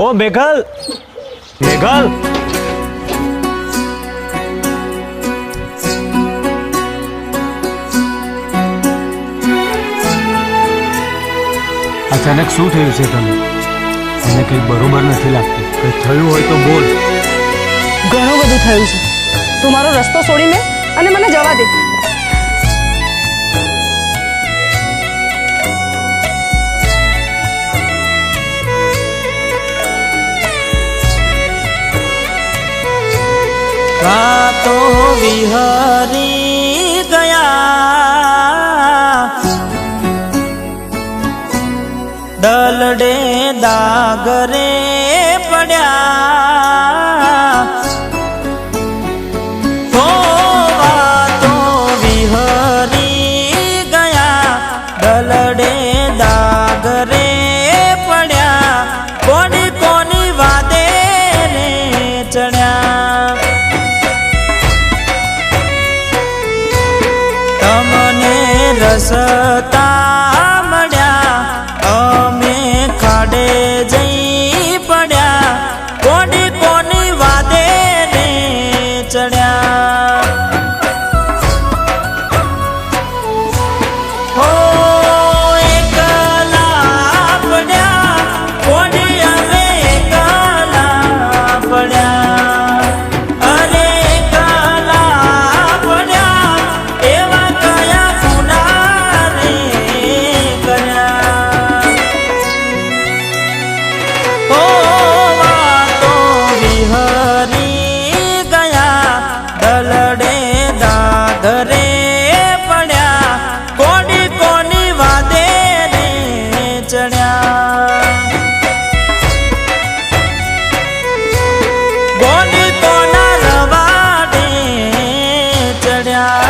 ओ मेघल, मेघल, अचानक શું થયું છે તને? મને કંઈ બરોબર નથી લાગતું. કંઈ થયું હોય તો બોલ. ઘણું બધું થયું છે. તું મારો રસ્તો છોડીને અને મને જવા દે. તો વિહરી ગયા દલડે દાગરે પડ્યા તો વિહરી ગયા દલડે દાગરે પડ્યા કોની કોની વાદે રે ચડ્યા તમને રસતા મળ્યા અમે ખાડે જઈ પડ્યા કોની કોની વાદે રે ચડ્યા હો એકલા પડ્યા કોની અમે એકલા પડ્યા અરે એકલા પડ્યા એવા કયા ગુના રે કર્યા ઓ વાતો વિહરી ગયા દલડે દાગરે પડ્યા કોની કોની વાદે રે ચડ્યા કોની કોના રવાડે ચડ્યા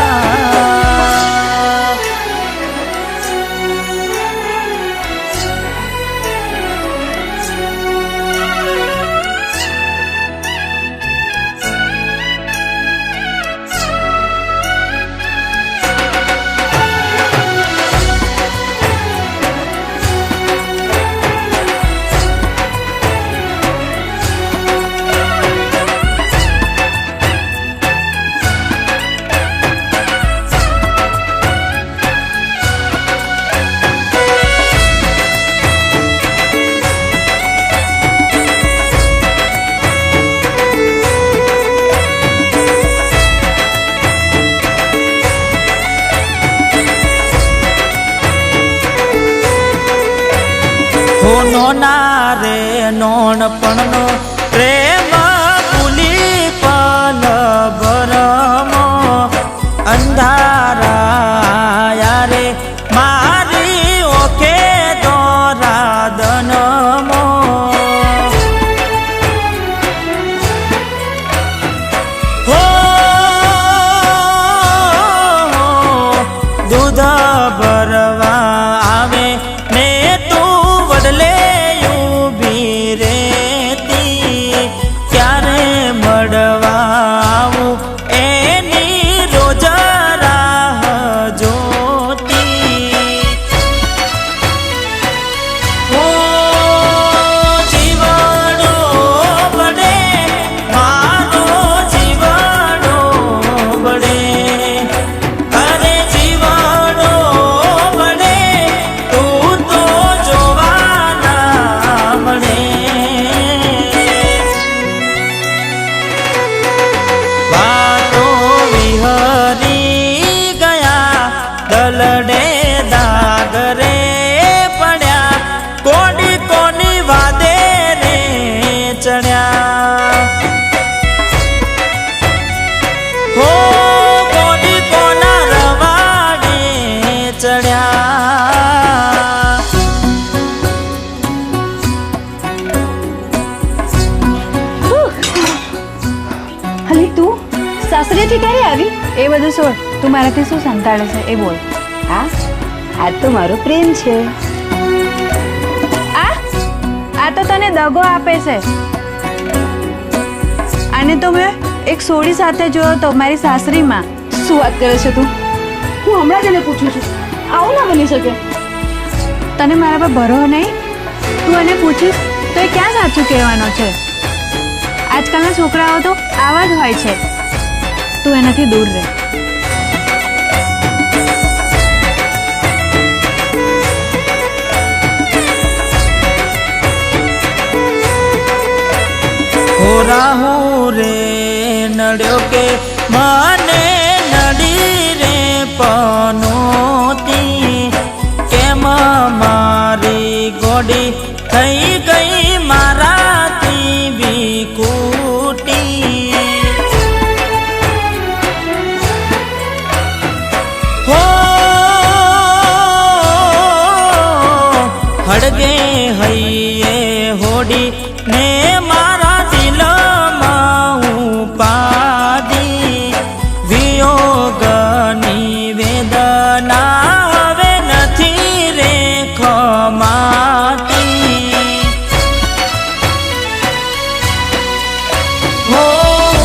ના રે નોણપણનો પ્રેમ ભૂલી પલ ભરમો અંધારા રે મારી ઓખે દોરા દનમો હો દૂધ ભરવા આવે ને તું વડલે ઊભી રેતી ક્યારે મળવા આવું એની રોજ રાહ જોતી હો જીવડો બળે મારો જીવડો બળે અરે જીવડો બળે તું તો જોવાના મળે વાતો વિહરી ગયા દલડે દાગરે પડ્યા કોની કોની વાદે રે ચડ્યા હો કોની કોના રવાડે ચડ્યા હલી તું સાસરેથી ક્યારે આવી? એ બધું છોડ. તું મારાથી શું સંતાડે છે એ બોલ. આ તો મારો પ્રેમ છે. આ તો તને દગો આપે છે. આને તો મેં એક સોડી સાથે જોયો તો મારી સાસરીમાં. શું વાત કરે છે તું? હું હમણાં જ એને પૂછું છું. આવું ના બની શકે. તને મારા પર ભરોસો નહીં? તું એને પૂછીશ તો એ ક્યાં સાચું કહેવાનો છે? આજકાલના છોકરાઓ તો આવા જ હોય છે. તું એનાથી દૂર રહે. હો રાહુ રે નડ્યો કે મને નડી રે પનોતી, કેમ મારી ગોડી થઈ ગઈ મારાથી વિકુટી. હો હડગે હૈયે હોડી ને મારા દિલમાં ઉપાદી, વિયોગની વેદના હવે નથી રે ખમાતી. હો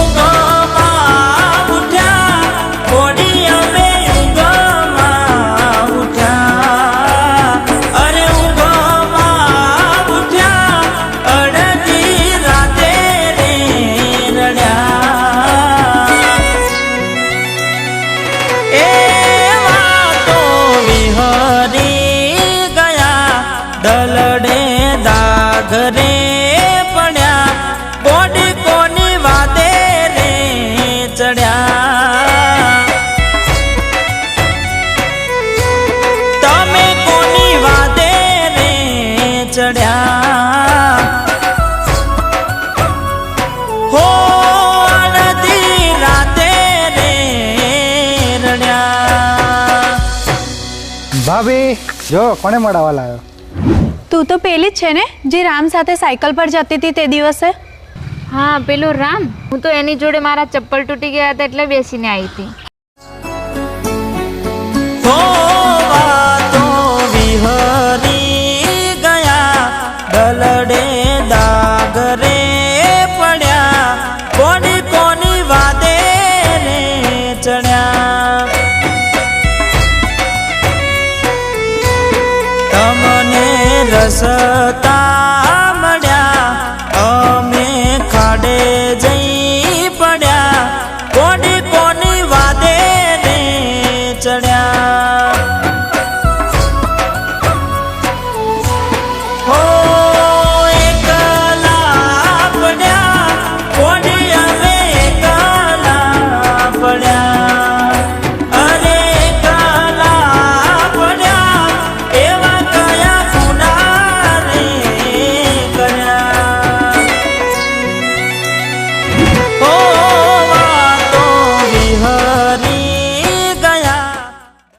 ઉગમાં ઉઠ્યા કોડી અમે ઉગમાં ઉઠ્યા, અરે ઉગમાં ઉઠ્યા અડધી રાતે રે રડ્યા. એવા તો વિહરી ગયા દલડે દાગ રે પડ્યા, કોડી કોની વાદે રે ચડ્યા. તમે કોની વાદે રે ચડ્યા. હો અડધી રાતે રે રડ્યા. ભાભી જો કોને મળાવા લાવ્યો? તું તો પેલી જ છે ને જે રામ સાથે સાયકલ પર જતી હતી તે દિવસે? હા, પેલો રામ. હું તો એની જોડે મારા ચપ્પલ તૂટી ગયા હતા એટલે બેસીને આવી હતી. હો વાતો વિહરી ગયા દલડે દાગ રે પડ્યા, કોની કોની વાદે રે ચડ્યા. તમને રસતા